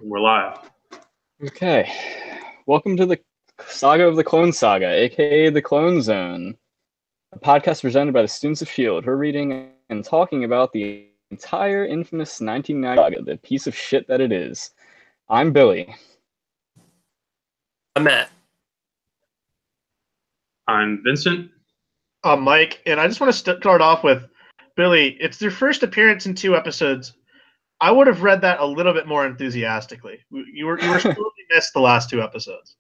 We're live. Okay, welcome to the Saga of the Clone Saga, aka the Clone Zone, a podcast presented by the students of S.H.I.E.L.D. We're reading and talking about the entire infamous 1990 saga, the piece of shit that it is. I'm Billy. I'm Matt. I'm Vincent. I'm Mike, and I just want to start off with, Billy, it's their first appearance in 2 episodes. I would have read that a little bit more enthusiastically. You were sorely missed the last 2 episodes.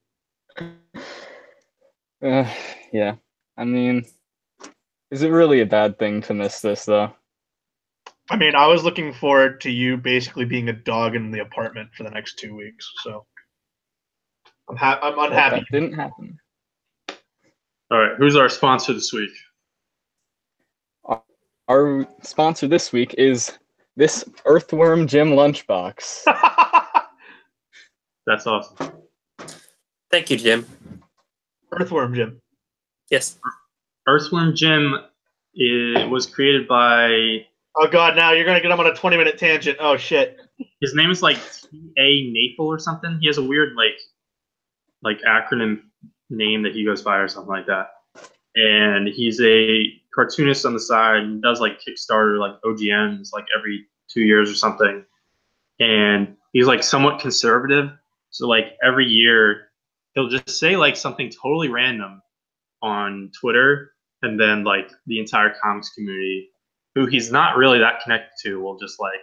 Yeah, I mean, is it really a bad thing to miss this, though? I mean, I was looking forward to you basically being a dog in the apartment for the next 2 weeks, so I'm unhappy. That didn't happen. All right, who's our sponsor this week? Our sponsor this week is this Earthworm Jim lunchbox. That's awesome. Thank you, Jim. Earthworm Jim. Yes. Earthworm Jim was created by... Oh, God, now you're going to get him on a 20-minute tangent. Oh, shit. His name is like T.A. Naples or something. He has a weird like acronym name that he goes by or something like that. And he's a cartoonist on the side and does like Kickstarter, like OGNs, like every 2 years or something. And he's like somewhat conservative. So like every year he'll just say like something totally random on Twitter, and then like the entire comics community, who he's not really that connected to, will just like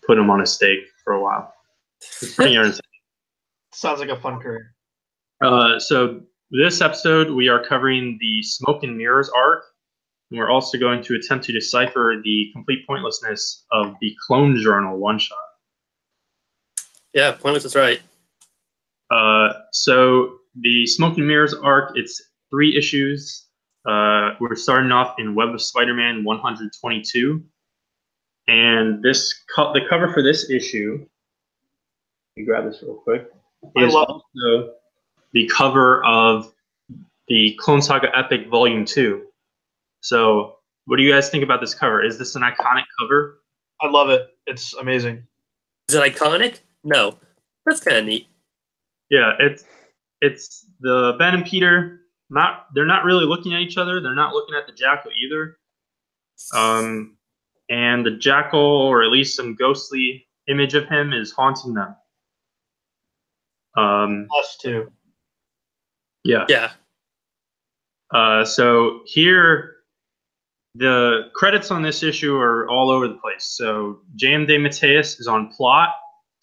put him on a stake for a while. It's pretty entertaining. Sounds like a fun career. So this episode, we are covering the Smoke and Mirrors arc, and we're also going to attempt to decipher the complete pointlessness of the Clone Journal one-shot. Yeah, pointless is right. So the Smoke and Mirrors arc, it's 3 issues. We're starting off in Web of Spider-Man 122, and the cover for this issue, let me grab this real quick, is also the cover of the Clone Saga Epic Volume 2. So what do you guys think about this cover? Is this an iconic cover? I love it. It's amazing. Is it iconic? No. That's kind of neat. Yeah, it's the Ben and Peter. They're not really looking at each other. They're not looking at the Jackal either. And the Jackal, or at least some ghostly image of him, is haunting them. Us too. Yeah. Yeah. So here, the credits on this issue are all over the place. So J.M. DeMatteis is on plot,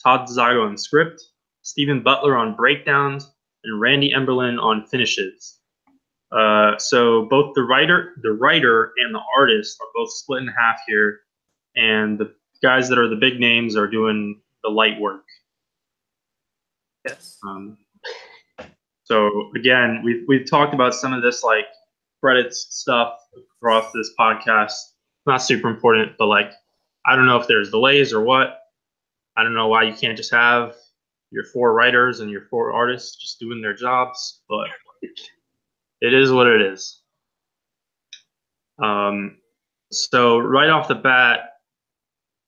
Todd Zago on script, Stephen Butler on breakdowns, and Randy Emberlin on finishes. So both the writer and the artist are both split in half here, and the guys that are the big names are doing the light work. Yes. So again, we've talked about some of this like credits stuff across this podcast. Not super important, but like I don't know if there's delays or what. I don't know why you can't just have your 4 writers and your 4 artists just doing their jobs, but it is what it is. So right off the bat,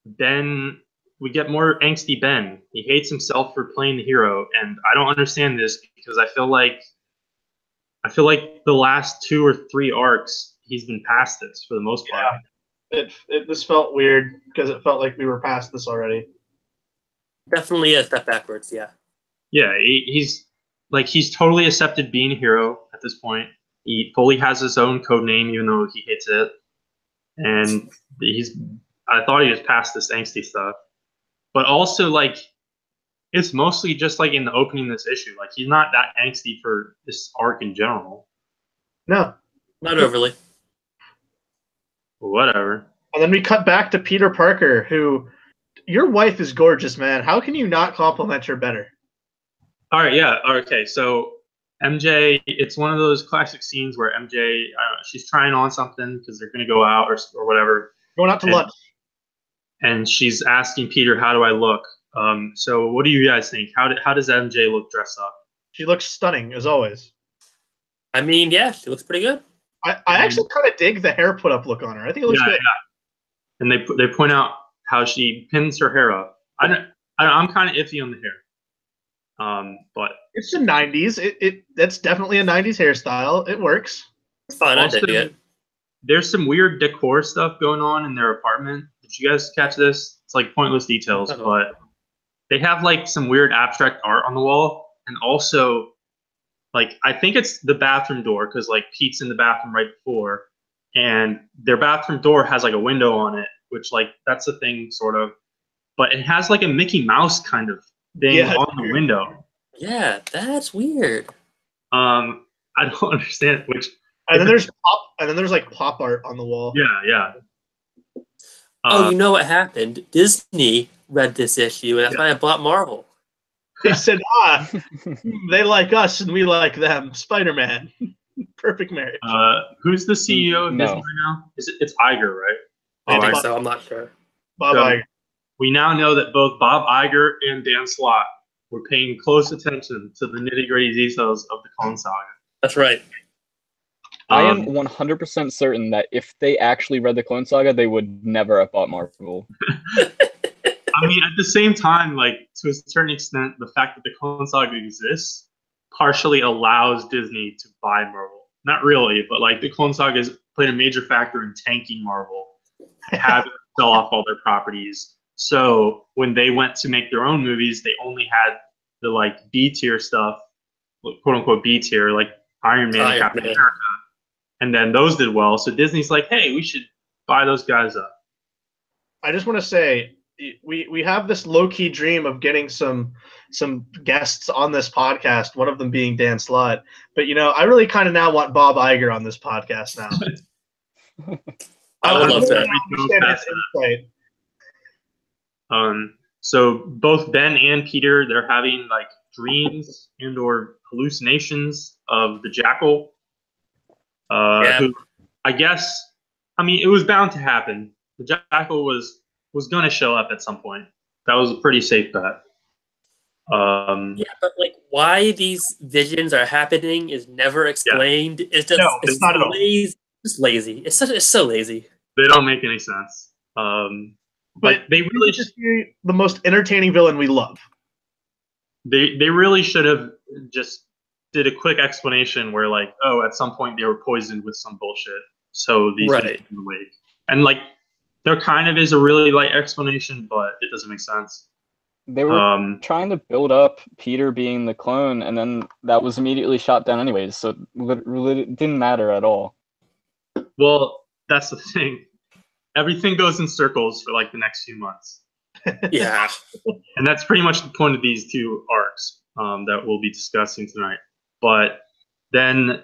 Ben, we get more angsty Ben. He hates himself for playing the hero, and I don't understand this because I feel like the last 2 or 3 arcs he's been past this for the most part. Yeah. This felt weird because it felt like we were past this already. Definitely a step backwards, yeah. Yeah, he's totally accepted being a hero at this point. He fully has his own code name, even though he hates it. And I thought he was past this angsty stuff. But also, like, it's mostly just like in the opening of this issue. Like, he's not that angsty for this arc in general. No. Not overly. Whatever. And then we cut back to Peter Parker, who, your wife is gorgeous, man. How can you not compliment her better? All right, yeah. Okay, so MJ, it's one of those classic scenes where MJ, I don't know, she's trying on something because they're going to go out or whatever. Going out to lunch. And she's asking Peter, how do I look? So what do you guys think? How does MJ look dressed up? She looks stunning, as always. I mean, yeah, she looks pretty good. I actually kind of dig the hair put-up look on her. I think it looks good. Yeah. And they point out how she pins her hair up. I'm kind of iffy on the hair. But It's the '90s. That's definitely a '90s hairstyle. It works. It's fine. I also, dig it. there's some weird decor stuff going on in their apartment. Did you guys catch this? It's like pointless details, Uh-oh. but they have like some weird abstract art on the wall, and also like I think it's the bathroom door because like Pete's in the bathroom right before, and their bathroom door has like a window on it, which like that's a thing sort of, but it has like a Mickey Mouse kind of thing Yeah, on the window. Yeah, that's weird. I don't understand which. And then there's like pop art on the wall. Yeah. Oh, you know what happened? Disney read this issue, and that's why I bought Marvel. They said, they like us and we like them. Spider-Man. Perfect marriage. Who's the CEO of No. Disney right now? It's Iger, right? I think Bob- so. I'm not sure. Bob so- Iger. We now know that both Bob Iger and Dan Slott were paying close attention to the nitty-gritty details of the Clone Saga. That's right. I am 100% certain that if they actually read the Clone Saga, they would never have bought Marvel. I mean, at the same time, like to a certain extent, the fact that the Clone Saga exists partially allows Disney to buy Marvel. Not really, but like the Clone Saga has played a major factor in tanking Marvel, having to sell off all their properties. So when they went to make their own movies, they only had the like B tier stuff, quote unquote B tier, like Iron Man, Iron Captain Man. America, and then those did well. So Disney's like, hey, we should buy those guys up. I just want to say we have this low-key dream of getting some guests on this podcast, one of them being Dan Slott. But I really kind of now want Bob Iger on this podcast now. I would love really that. understand his insight. So both Ben and Peter, they're having like dreams and or hallucinations of the Jackal. Who, I guess, I mean, it was bound to happen. The Jackal was going to show up at some point. That was a pretty safe bet. Yeah, but like why these visions are happening is never explained. It's just No, it's not at all. lazy. It's lazy. It's so lazy. They don't make any sense. But they really just the most entertaining villain we love. they really should have just did a quick explanation where like, oh, at some point they were poisoned with some bullshit, so these Right. things awake. And like there kind of is a really light explanation, but it doesn't make sense. They were trying to build up Peter being the clone, and then that was immediately shot down anyways, so it didn't matter at all. Well, that's the thing. Everything goes in circles for like the next few months. Yeah. And that's pretty much the point of these two arcs that we'll be discussing tonight. But then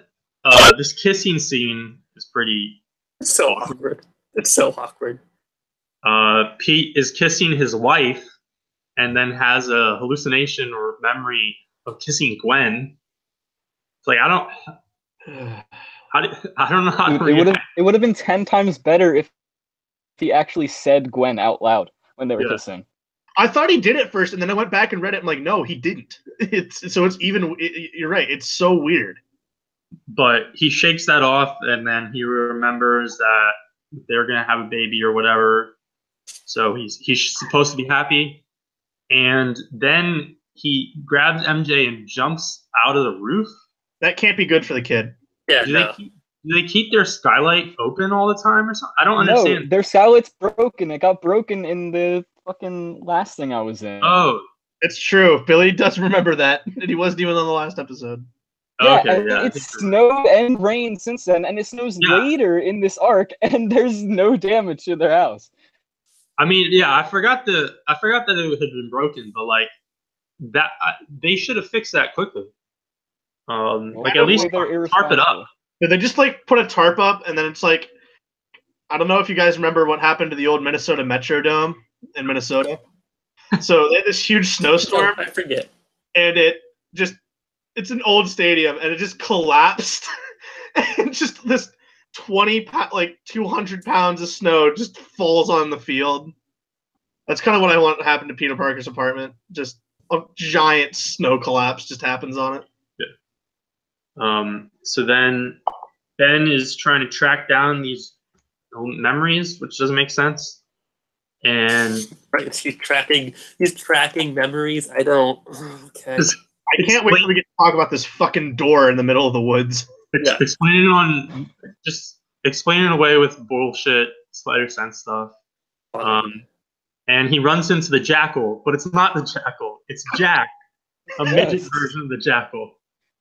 this kissing scene is pretty... It's so awkward. It's so awkward. Pete is kissing his wife and then has a hallucination or memory of kissing Gwen. It's like, I don't know how to react. It would have been 10 times better if he actually said Gwen out loud when they were kissing. I thought he did it first, and then I went back and read it. I'm like, no, he didn't. You're right. It's so weird. But he shakes that off, and then he remembers that they're gonna have a baby or whatever. So he's supposed to be happy, and then he grabs MJ and jumps out of the roof. That can't be good for the kid. Yeah, Do they keep their skylight open all the time or something? I don't understand. No, their skylight's broken. It got broken in the fucking last thing I was in. Oh, It's true. Billy does remember that, and he wasn't even on the last episode. Yeah, okay, and yeah. it's snowed and rained since then, and it snows later in this arc, and there's no damage to their house. I mean, yeah, I forgot that it had been broken, but like that, they should have fixed that quickly. Like at least tarp it up. Did they just like put a tarp up, and then it's like, I don't know if you guys remember what happened to the old Minnesota Metrodome in Minnesota. So they had this huge snowstorm. I forget. And it's an old stadium, and it just collapsed. And just this 200 pounds of snow just falls on the field. That's kind of what I want to happen to Peter Parker's apartment. Just a giant snow collapse just happens on it. So then Ben is trying to track down these memories, which doesn't make sense. And He's tracking memories. I don't. Okay. I can't wait till we get to talk about this fucking door in the middle of the woods. Yeah. Explaining away with bullshit spider sense stuff. And he runs into the Jackal, but it's not the Jackal. It's Jack, a midget version of the Jackal.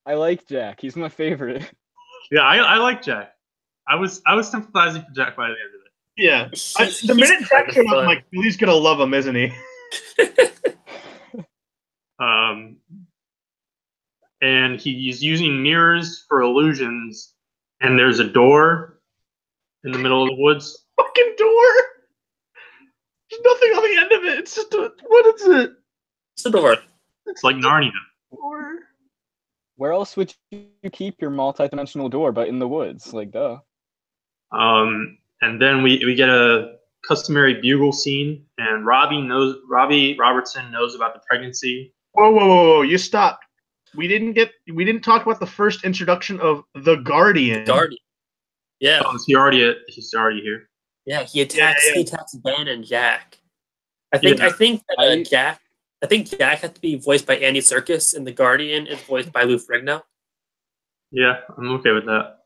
I like Jack. He's my favorite. Yeah, I like Jack. I was sympathizing for Jack by the end of it. Yeah. The minute Jack showed up, I'm like, Billy's gonna love him, isn't he? And he's using mirrors for illusions, and there's a door in the middle of the woods. Fucking door! There's nothing on the end of it. It's just what is it? It's a door. It's like Narnia. Door. Where else would you keep your multi-dimensional door but in the woods? Like, duh. And then we get a customary bugle scene, and Robbie Robertson knows about the pregnancy. Whoa! You stopped. We didn't talk about the first introduction of the Guardian. Yeah. Oh, he's already here. Yeah, he attacks Ben and Jack. I think Jack had to be voiced by Andy Serkis, and the Guardian is voiced by Lou Ferrigno. Yeah, I'm okay with that.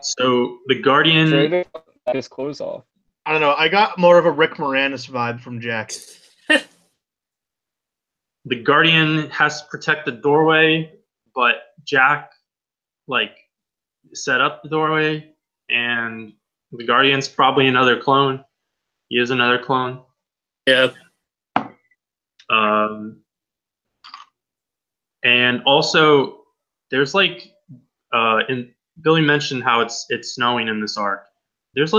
So the Guardian his clothes off. I don't know. I got more of a Rick Moranis vibe from Jack. The Guardian has to protect the doorway, but Jack set up the doorway, and the Guardian's probably another clone. He is another clone. Yeah. And also there's Billy mentioned how it's snowing in this arc. There's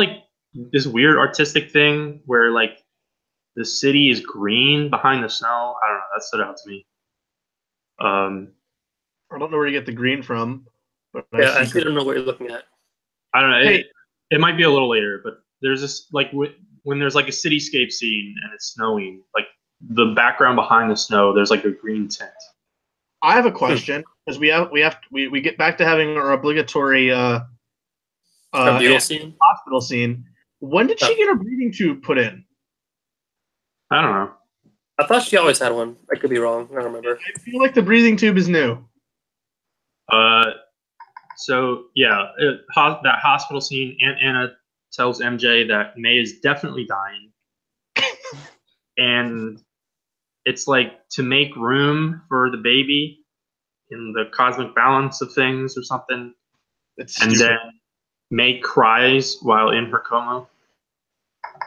this weird artistic thing where the city is green behind the snow. I don't know. That stood out to me. I don't know where you get the green from. But I actually don't know what you're looking at. I don't know. Hey. It might be a little later, but there's this when there's a cityscape scene and it's snowing, the background behind the snow, there's a green tint. I have a question because we get back to having our obligatory hospital scene. When did she get her breathing tube put in? I don't know. I thought she always had one. I could be wrong. I don't remember. I feel like the breathing tube is new. So yeah, that hospital scene. Aunt Anna tells MJ that May is definitely dying, and it's to make room for the baby in the cosmic balance of things or something. Then May cries while in her coma,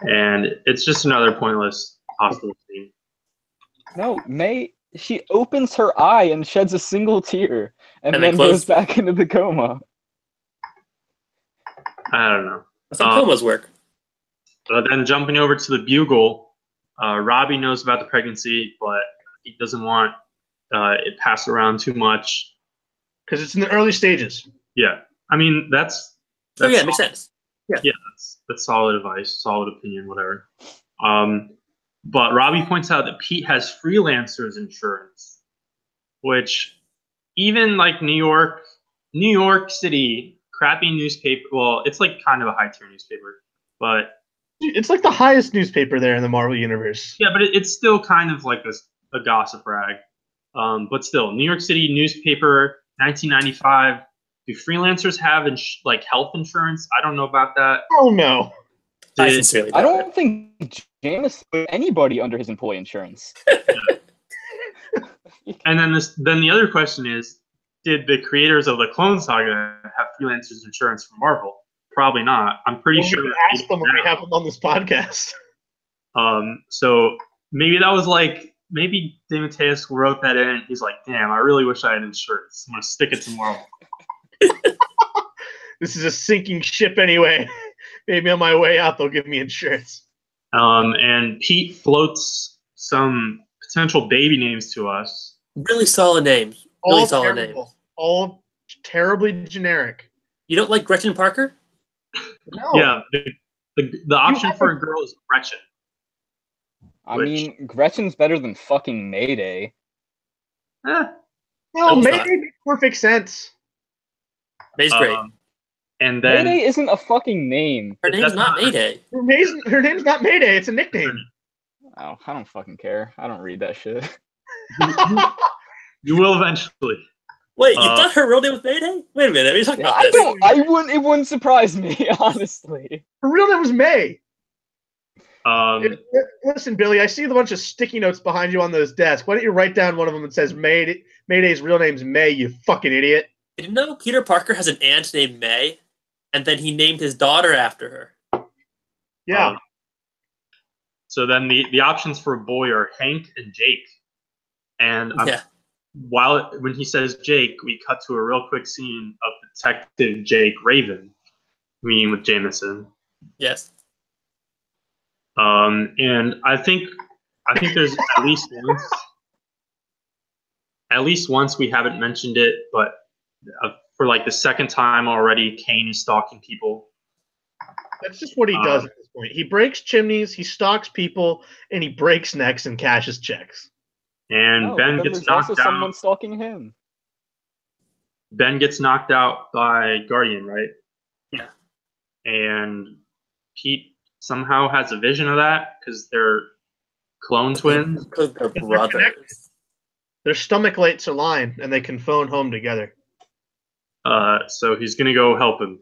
and it's just another pointless hospital scene. No, May, she opens her eye and sheds a single tear, and then goes back into the coma. I don't know. That's how comas work. Then jumping over to the Bugle, Robbie knows about the pregnancy, but he doesn't want it passed around too much. Because it's in the early stages. Yeah. I mean, that's it makes sense. Yeah, that's solid advice, solid opinion, whatever. But Robbie points out that Pete has freelancers insurance, which even New York City, crappy newspaper. Well, it's kind of a high tier newspaper, but it's the highest newspaper there in the Marvel universe. Yeah, but it's still kind of a gossip rag. But still, New York City newspaper, 1995. Do freelancers have health insurance? I don't know about that. Oh no. I sincerely I don't think James put anybody under his employee insurance. And then the other question is, did the creators of the Clone Saga have freelancers insurance from Marvel? Probably not. I'm pretty sure. We ask them when we have them on this podcast. So maybe that was maybe DeMatteis wrote that in. He's like, damn, I really wish I had insurance. I'm gonna stick it to Marvel. This is a sinking ship anyway. Maybe on my way out they'll give me insurance. And Pete floats some potential baby names to us. Really solid names. Really solid names. All terribly generic. You don't like Gretchen Parker? No. Yeah, the option for a girl is Gretchen. I mean, Gretchen's better than fucking Mayday. No, Mayday makes perfect sense. May's great. And then Mayday isn't a fucking name. Her name's not Mayday. Her name's not Mayday. It's a nickname. Oh, I don't fucking care. I don't read that shit. you will eventually. Wait, you thought her real name was Mayday? Wait a minute, are you talking about this? It wouldn't surprise me, honestly. Her real name was May. Listen, Billy, I see a bunch of sticky notes behind you on those desks. Why don't you write down one of them that says Mayday's real name's May, you fucking idiot. Did you know Peter Parker has an aunt named May? And then he named his daughter after her. Yeah. So then the options for a boy are Hank and Jake. And when he says Jake, we cut to a real quick scene of Detective Jake Raven meeting with Jameson. Yes. And I think there's at least once we haven't mentioned it, but for like the second time already, Kane is stalking people. That's just what he does at this point. He breaks chimneys, he stalks people, and he breaks necks and cashes checks. And Ben gets knocked out. Someone stalking him. Ben gets knocked out by Guardian, right? Yeah. And Pete somehow has a vision of that because they're clone twins. Because they're brothers. Their stomach lights align, and they can phone home together. So he's gonna go help him.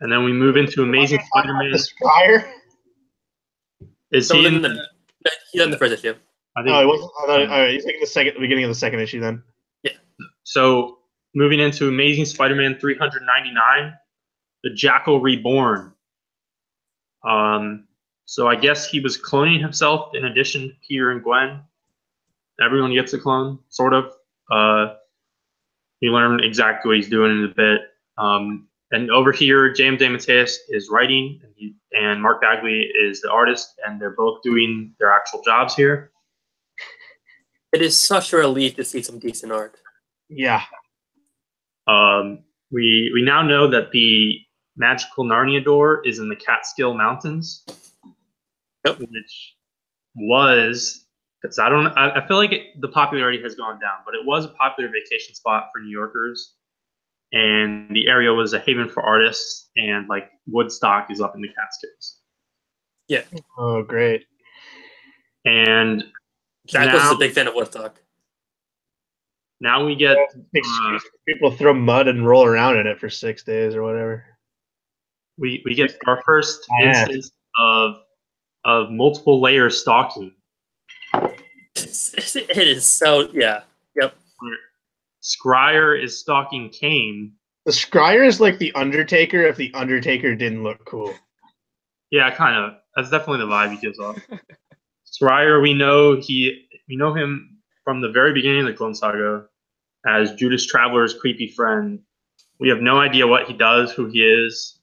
And then we move into Amazing Spider-Man. The Scryer? Is he in He's in the first issue. I think, he wasn't. All right, he's taking the beginning of the second issue then. Yeah. So moving into Amazing Spider-Man 399, the Jackal Reborn. So I guess he was cloning himself in addition to Peter and Gwen. Everyone gets a clone, sort of. You learn exactly what he's doing in a bit. And over here, James DeMatteis is writing, and Mark Bagley is the artist, and they're both doing their actual jobs here. It is such a relief to see some decent art. Yeah. We now know that the magical Narnia door is in the Catskill Mountains. Yep. Which was, because I feel like the popularity has gone down, but it was a popular vacation spot for New Yorkers. And the area was a haven for artists, and like Woodstock is up in the Catskills. Yeah. Oh, great. And Jackal's a big fan of Woodstock. Now we get people throw mud and roll around in it for 6 days or whatever. We get our first instance of multiple layer stalking. It is so Yep. Scryer is stalking Kane. The Scryer is like the Undertaker if the Undertaker didn't look cool. Yeah, kind of. That's definitely the vibe he gives off. Scryer, we know him from the very beginning of the Clone Saga as Judas Traveler's creepy friend. We have no idea what he does, who he is.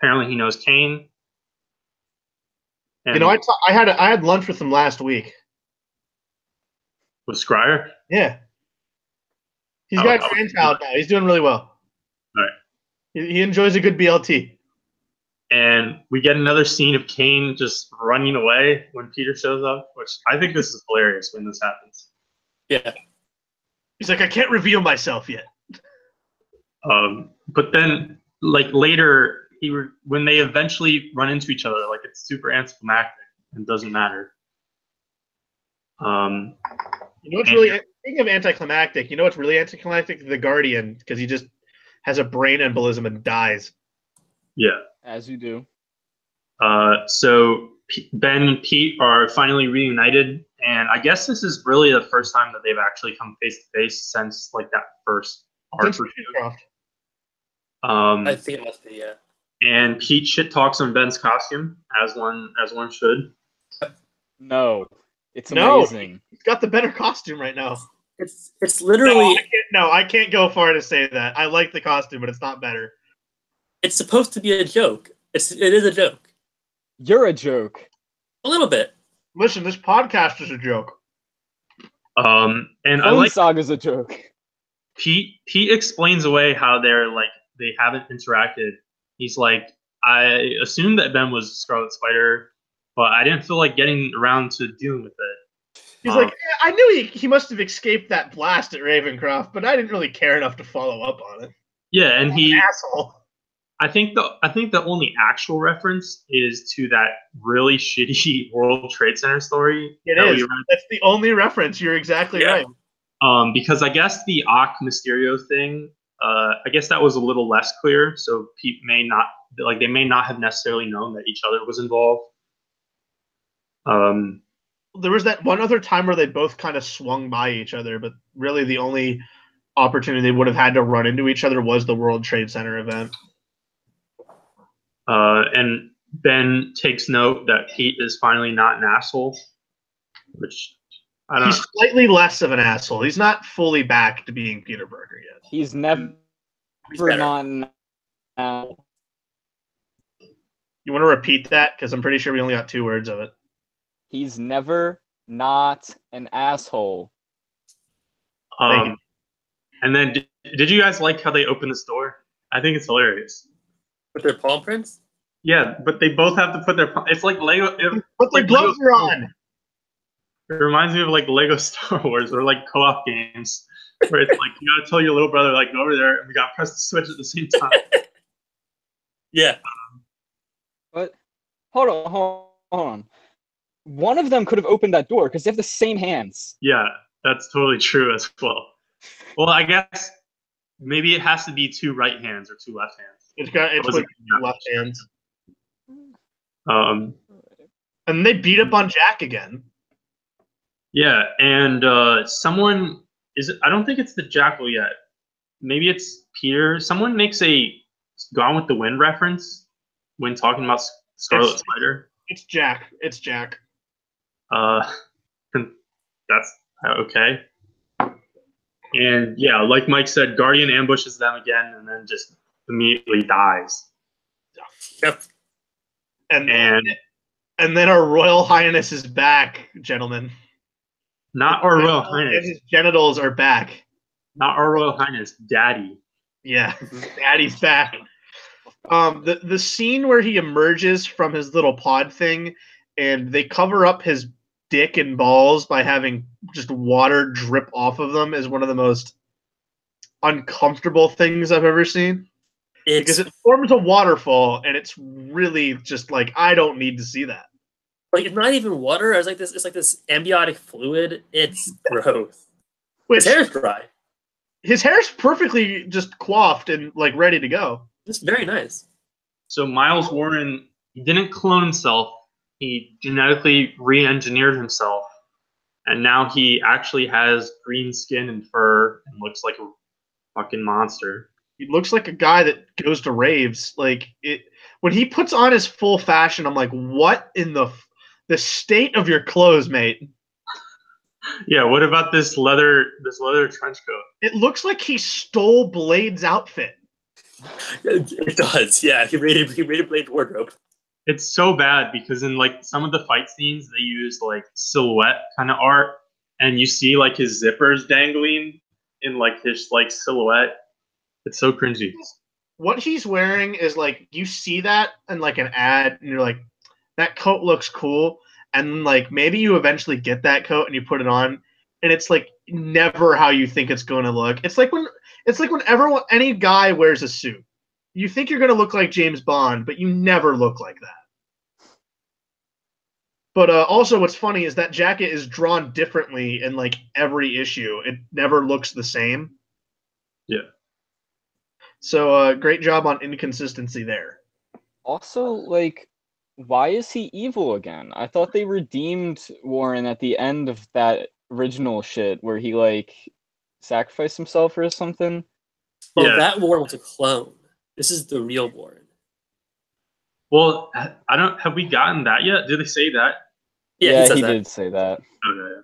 Apparently, he knows Kane. And I had lunch with him last week. With Scryer? Yeah. He's got a grandchild now. He's doing really well. All right. He enjoys a good BLT. And we get another scene of Kane just running away when Peter shows up, which I think this is hilarious when this happens. Yeah. He's like, I can't reveal myself yet. But then, like later, when they eventually run into each other, like it's super anticlimactic and doesn't matter. You know what's really, speaking of anticlimactic, you know what's really anticlimactic? The Guardian, because he just has a brain embolism and dies. Yeah. As you do. So Ben and Pete are finally reunited, and I guess this is really the first time that they've actually come face to face since like that first arc. I think it must be, yeah. And Pete shit talks on Ben's costume, as one should. No. It's amazing. He's got the better costume right now. It's literally I can't go far to say that. I like the costume, but it's not better. It's supposed to be a joke. It is a joke. You're a joke. A little bit. Listen, this podcast is a joke. And Clone I like Saga's a joke. Pete explains away how they haven't interacted. He's like, I assumed that Ben was Scarlet Spider, but I didn't feel like getting around to dealing with it. He's like, I knew he must have escaped that blast at Ravencroft, but I didn't really care enough to follow up on it. Yeah, and he asshole. I think the only actual reference is to that really shitty World Trade Center story. It is. That's the only reference. You're exactly right. Because I guess the Ock Mysterio thing, I guess that was a little less clear. So they may not have necessarily known that each other was involved. There was that one other time where they both kind of swung by each other, but really the only opportunity they would have had to run into each other was the World Trade Center event. And Ben takes note that Pete is finally not an asshole, which I don't. He's slightly less of an asshole. He's not fully back to being Peter Parker yet. He's never not an asshole. You want to repeat that? Because I'm pretty sure we only got 2 words of it. He's never not an asshole. And then, did you guys like how they opened the store? I think it's hilarious. With their palm prints? Yeah, but they both have to put their. It's like Lego. But their gloves are on. It reminds me of like Lego Star Wars or like co-op games where it's like you gotta tell your little brother like go over there and we gotta press the switch at the same time. Yeah. But hold on. One of them could have opened that door because they have the same hands. Yeah, that's totally true as well. Well, I guess maybe it has to be 2 right hands or 2 left hands. It's with 2 left hands. And they beat up on Jack again. Yeah, and someone I don't think it's the Jackal yet. Maybe it's Peter. Someone makes a Gone with the Wind reference when talking about Scarlet Spider. It's Jack. It's Jack. That's okay. And yeah, like Mike said, Guardian ambushes them again and then just immediately dies. Yep. And then our Royal Highness is back, gentlemen. Not our Royal Highness. And his genitals are back. Not our Royal Highness, Daddy. Yeah, Daddy's back. The scene where he emerges from his little pod thing and they cover up his dick and balls by having just water drip off of them is one of the most uncomfortable things I've ever seen. Because it forms a waterfall and it's really just like, I don't need to see that. Like, it's not even water. It's like this amniotic fluid. It's gross. His hair's dry. His hair's perfectly just coiffed and like ready to go. It's very nice. So Miles Warren, he didn't clone himself. He genetically re-engineered himself. And now he actually has green skin and fur and looks like a fucking monster. He looks like a guy that goes to raves. Like when he puts on his full fashion, I'm like, what in the state of your clothes, mate? Yeah, what about this leather trench coat? It looks like he stole Blade's outfit. It does, yeah. He raided Blade's wardrobe. It's so bad because in like some of the fight scenes they use like silhouette kind of art, and you see like his zippers dangling in like his like silhouette. It's so cringy. What he's wearing is like you see that in like an ad, and you're like, that coat looks cool. And like maybe you eventually get that coat and you put it on, and it's like never how you think it's going to look. It's like when any guy wears a suit, you think you're going to look like James Bond, but you never look like that. But also, what's funny is that jacket is drawn differently in like every issue. It never looks the same. Yeah. So great job on inconsistency there. Also, like, why is he evil again? I thought they redeemed Warren at the end of that original shit where he like sacrificed himself or something. Well, that Warren was a clone. This is the real Warren. Well, have we gotten that yet? Did they say that? Yeah, he did say that. Okay.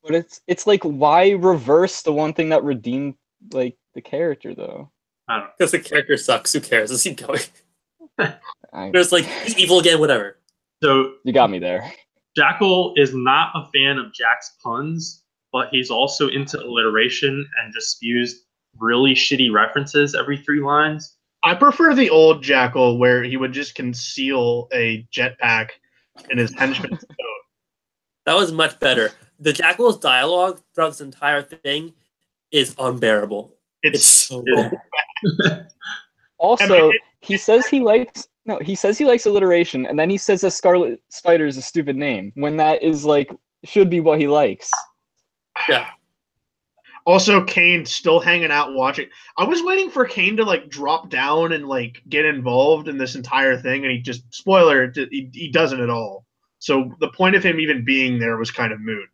But it's like, why reverse the one thing that redeemed like the character though? I don't know. Because the character sucks. Who cares? Let's keep going. There's like, he's evil again, whatever. So you got me there. Jackal is not a fan of Jack's puns, but he's also into alliteration and just spews really shitty references every 3 lines. I prefer the old Jackal where he would just conceal a jetpack in his henchman's coat. That was much better. The Jackal's dialogue throughout this entire thing is unbearable. It's so bad. Also, he says he likes alliteration, and then he says that Scarlet Spider is a stupid name when that is like should be what he likes. Yeah. Also, Kane still hanging out watching. I was waiting for Kane to like drop down and like get involved in this entire thing, and he just spoiler he doesn't at all. So the point of him even being there was kind of moot.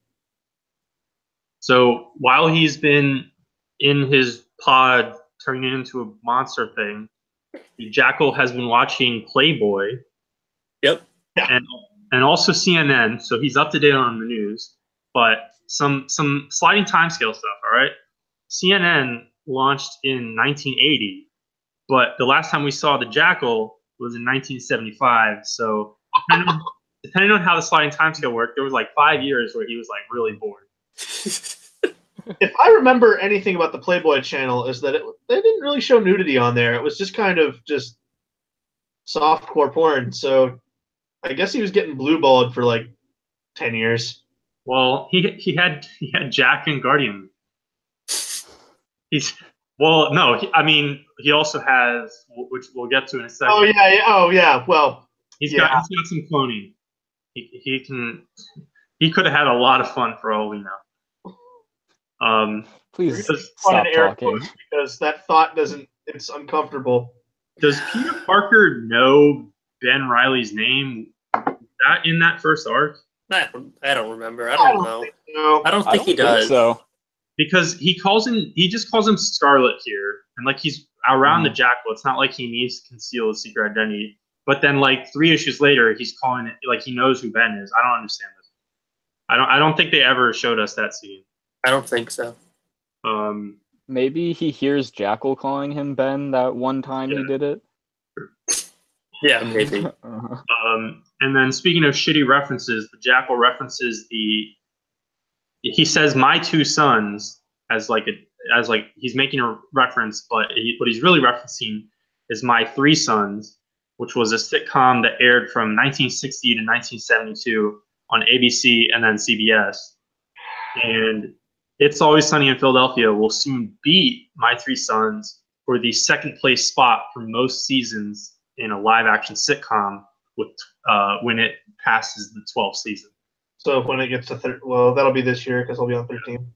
So while he's been in his pod turning it into a monster thing, Jackal has been watching Playboy. Yep. And also CNN, so he's up to date on the news. But some sliding timescale stuff, all right? CNN launched in 1980, but the last time we saw the Jackal was in 1975. So depending on how the sliding timescale worked, there was like 5 years where he was like really bored. If I remember anything about the Playboy channel, is that they didn't really show nudity on there. It was just kind of just softcore porn. So I guess he was getting blue-balled for like 10 years. Well, he had Jack and Guardian. I mean, he also has, which we'll get to in a second. Oh yeah. Well, he's got some cloning. He could have had a lot of fun for all we know. Please stop talking. Because that thought doesn't. It's uncomfortable. Does Peter Parker know Ben Reilly's name? That in that first arc? I don't remember. I don't know. So. I don't think he does. So because he just calls him Scarlet here, and like he's around the Jackal. It's not like he needs to conceal his secret identity. But then like 3 issues later, he's calling it like he knows who Ben is. I don't understand this. I don't think they ever showed us that scene. I don't think so. Maybe he hears Jackal calling him Ben that one time he did it. Yeah, maybe. And then speaking of shitty references, the Jackal references he says my two sons as he's making a reference, but what he's really referencing is My Three Sons, which was a sitcom that aired from 1960 to 1972 on ABC and then CBS. And It's Always Sunny in Philadelphia will soon beat My Three Sons for the second place spot for most seasons in a live action sitcom with when it passes the 12th season. So when it gets to that'll be this year because I'll be on 13.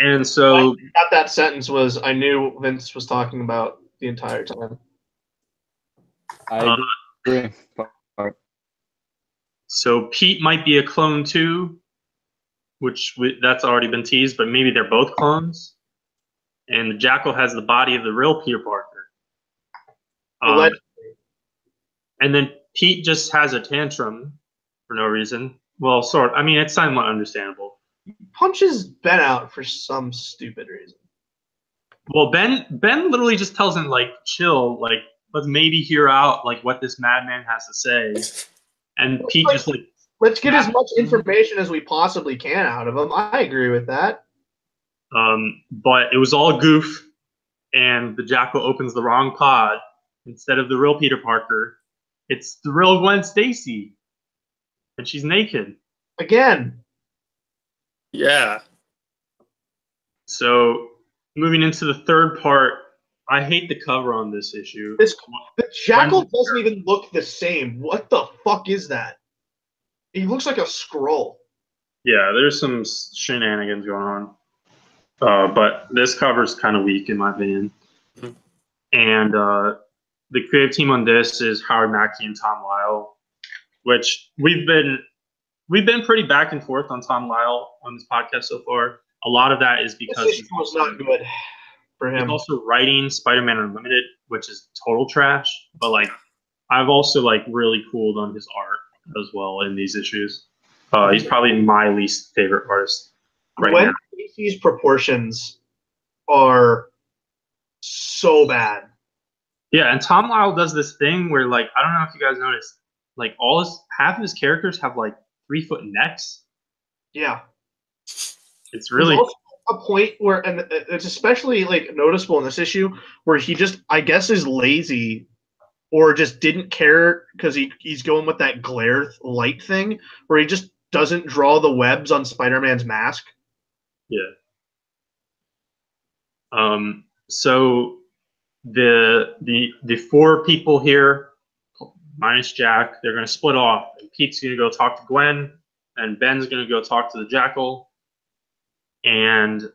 And so that sentence was I knew Vince was talking about the entire time. I agree. So Pete might be a clone too, that's already been teased, but maybe they're both clones. And the Jackal has the body of the real Peter Parker. And then Pete just has a tantrum for no reason. Well, sort of. I mean, it's somewhat understandable. Punches Ben out for some stupid reason. Well, Ben literally just tells him like, chill, like let's maybe hear out like what this madman has to say. And Pete just like, let's get as much information as we possibly can out of him. I agree with that. But it was all goof, and the Jackal opens the wrong pod instead of the real Peter Parker. It's the real Gwen Stacy, and she's naked again. Yeah. So moving into the third part, I hate the cover on this issue. The Jackal doesn't even look the same. What the fuck is that? He looks like a scroll. Yeah, there's some shenanigans going on. But this cover's kind of weak in my opinion. Mm-hmm. And the creative team on this is Howard Mackey and Tom Lyle, which we've been pretty back and forth on Tom Lyle on this podcast so far. A lot of that is because he was not good for him. He's also writing Spider-Man Unlimited, which is total trash. But like, I've also like really cooled on his art as well in these issues. He's probably my least favorite artist right now. These proportions are so bad. Yeah, and Tom Lyle does this thing where like I don't know if you guys noticed, like half of his characters have like 3-foot necks. Yeah. It's really a point where, and it's especially like noticeable in this issue, where he just, I guess, is lazy or just didn't care because he's going with that glare light thing, where he just doesn't draw the webs on Spider-Man's mask. Yeah. So the four people here, minus Jack, they're gonna split off. And Pete's gonna go talk to Gwen, and Ben's gonna go talk to the Jackal, and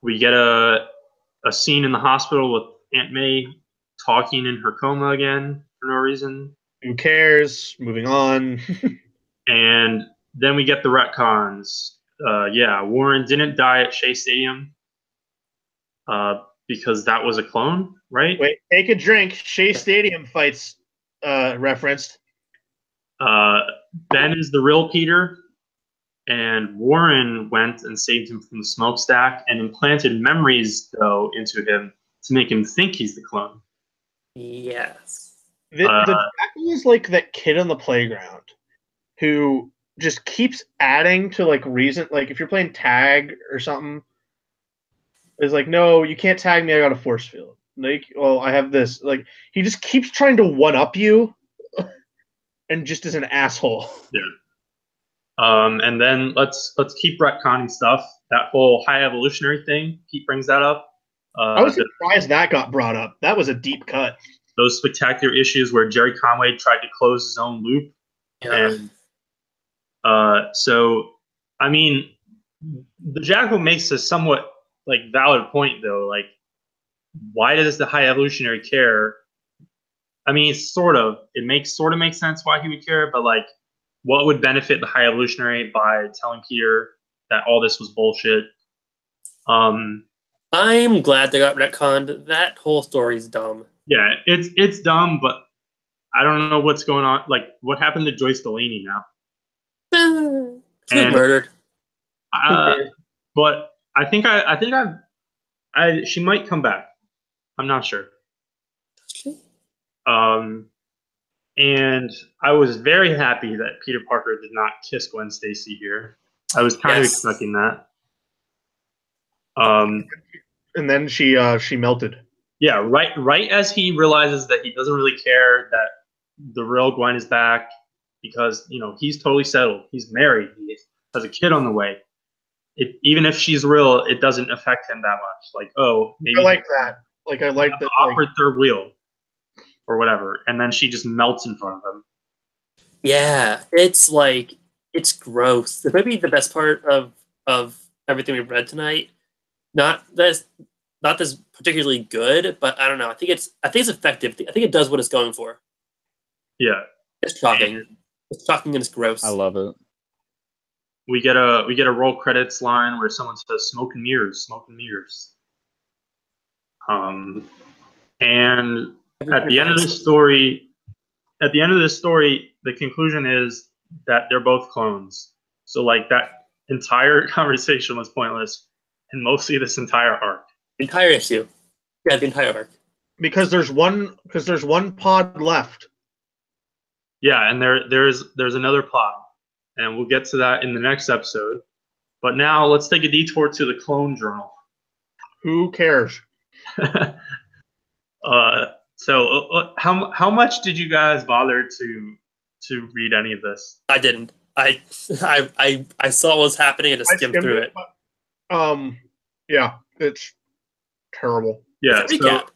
we get a scene in the hospital with Aunt May talking in her coma again for no reason. Who cares? Moving on. And then we get the retcons. Yeah, Warren didn't die at Shea Stadium because that was a clone, right? Wait, take a drink. Shea Stadium fights referenced. Ben is the real Peter, and Warren went and saved him from the smokestack and implanted memories, though, into him to make him think he's the clone. Yes. The Jackal is like that kid on the playground who just keeps adding to like reason. Like if you're playing tag or something, it's like, no, you can't tag me. I got a force field. Like, well, I have this. Like he just keeps trying to one up you, and just is an asshole. Yeah. And then let's keep retconning stuff. That whole high evolutionary thing, Pete brings that up. I was surprised that got brought up. That was a deep cut. Those spectacular issues where Jerry Conway tried to close his own loop. Yeah. And so, I mean, the Jackal makes a somewhat like valid point though. Like, why does the high evolutionary care? I mean, it sort of makes sense why he would care, but like, what would benefit the high evolutionary by telling Peter that all this was bullshit? I'm glad they got retconned. That whole story's dumb. Yeah, it's dumb, but I don't know what's going on. Like, what happened to Joyce Delaney now? She was murdered. But I think she might come back. I'm not sure. And I was very happy that Peter Parker did not kiss Gwen Stacy here. I was kind of expecting that. And then she melted. Yeah, right as he realizes that he doesn't really care that the real Gwen is back because, you know, he's totally settled. He's married. He has a kid on the way. Even if she's real, it doesn't affect him that much. Like, oh, maybe I like that. Like, I like that. Awkward third wheel or whatever. And then she just melts in front of him. Yeah, it's like, it's gross. It might be the best part of everything we've read tonight. Not this particularly good, but I don't know. I think it's effective. I think it does what it's going for. Yeah, it's shocking. It's shocking and it's gross. I love it. We get a roll credits line where someone says "smoke and mirrors, smoke and mirrors." And at the end of this story, the conclusion is that they're both clones. So like that entire conversation was pointless, and mostly this entire arc. Entire issue. Yeah, the entire arc. Because there's one pod left. Yeah, and there's another plot, and we'll get to that in the next episode. But now let's take a detour to the Clone Journal. Who cares? So how much did you guys bother to read any of this? I didn't. I saw what was happening and just skimmed through it. Yeah, it's terrible. Yeah, it's a recap.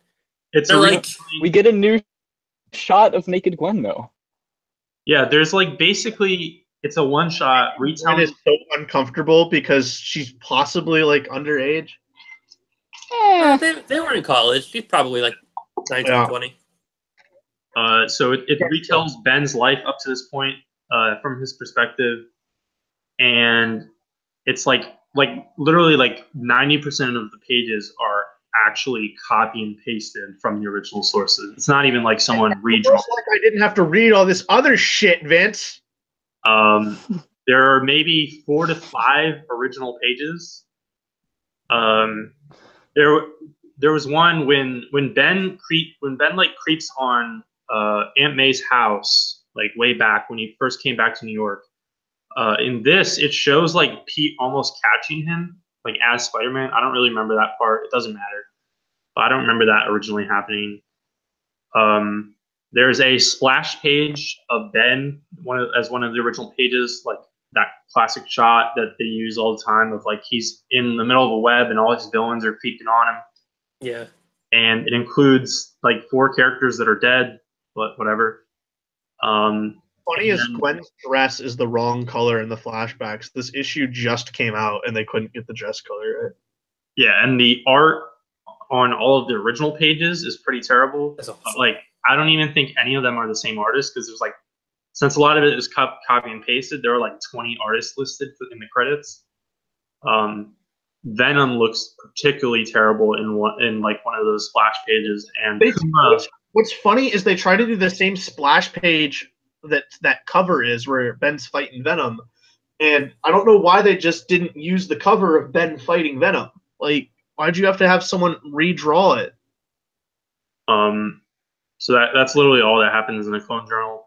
It's we get a new shot of naked Gwen though. Yeah, there's like basically it's a one shot retelling. Gwen is so uncomfortable because she's possibly like underage. They were in college. She's probably like 19, 20. So it retells Ben's life up to this point from his perspective, and it's like literally like 90% of the pages are actually copy and pasted from the original sources. It's not even like someone redrawn. Like I didn't have to read all this other shit, Vince. There are maybe 4 to 5 original pages. There was one when Ben like creeps on Aunt May's house, like way back when he first came back to New York. In this, it shows like Pete almost catching him, like as Spider-Man. I don't really remember that part. It doesn't matter. But I don't remember that originally happening. There's a splash page of Ben, as one of the original pages, like that classic shot that they use all the time of like he's in the middle of a web and all his villains are feasting on him. Yeah. And it includes like 4 characters that are dead, but whatever. Funny is Gwen's dress is the wrong color in the flashbacks. This issue just came out and they couldn't get the dress color right. Yeah, and the art on all of the original pages is pretty terrible. That's awesome. But, like, I don't even think any of them are the same artist because there's like, since a lot of it is copy and pasted, there are like 20 artists listed in the credits. Venom looks particularly terrible in like one of those splash pages, and what's funny is they try to do the same splash page that cover is where Ben's fighting Venom, and I don't know why they just didn't use the cover of Ben fighting Venom. Like, why'd you have to have someone redraw it? So that's literally all that happens in the Clone Journal.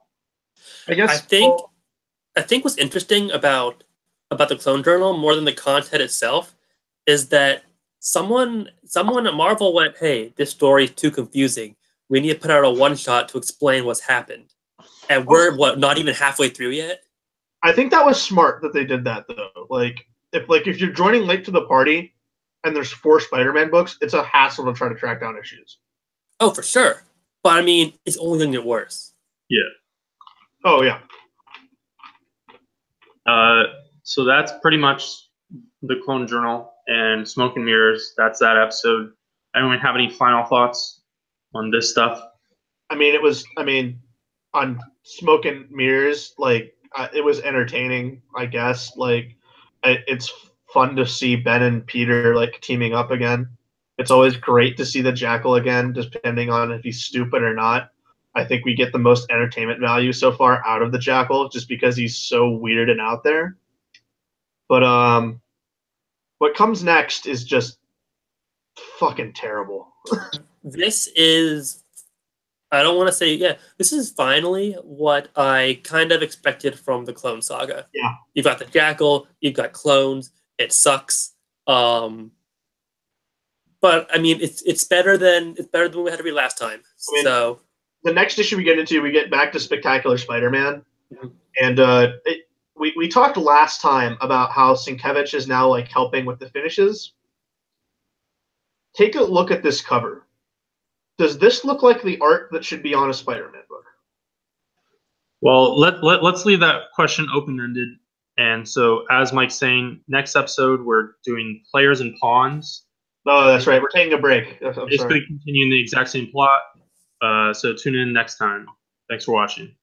I think what's interesting about the Clone Journal more than the content itself is that someone at Marvel went, "Hey, this story is too confusing. We need to put out a one-shot to explain what's happened." And we're not even halfway through yet. I think that was smart that they did that though. If you're joining late to the party and there's 4 Spider-Man books, it's a hassle to try to track down issues. Oh, for sure. But I mean, it's only going to get worse. Yeah. Oh yeah. So that's pretty much the Clone Journal and Smoke and Mirrors. That's that episode. Anyone have any final thoughts on this stuff? On Smoke and Mirrors, it was entertaining, I guess. It's fun to see Ben and Peter teaming up again. It's always great to see the Jackal again, depending on if he's stupid or not. I think we get the most entertainment value so far out of the Jackal just because he's so weird and out there. But what comes next is just fucking terrible. This is, I don't want to say, this is finally what I kind of expected from the Clone Saga. Yeah. You've got the Jackal, you've got clones, it sucks. But I mean, it's better than what we had to read last time. So the next issue we get back to Spectacular Spider-Man, and we talked last time about how Sienkiewicz is now helping with the finishes. Take a look at this cover. Does this look like the art that should be on a Spider-Man book? Well, let's leave that question open-ended. And so, as Mike's saying, next episode we're doing Players and Pawns. Oh, that's right. We're taking a break. Basically continuing the exact same plot. So tune in next time. Thanks for watching.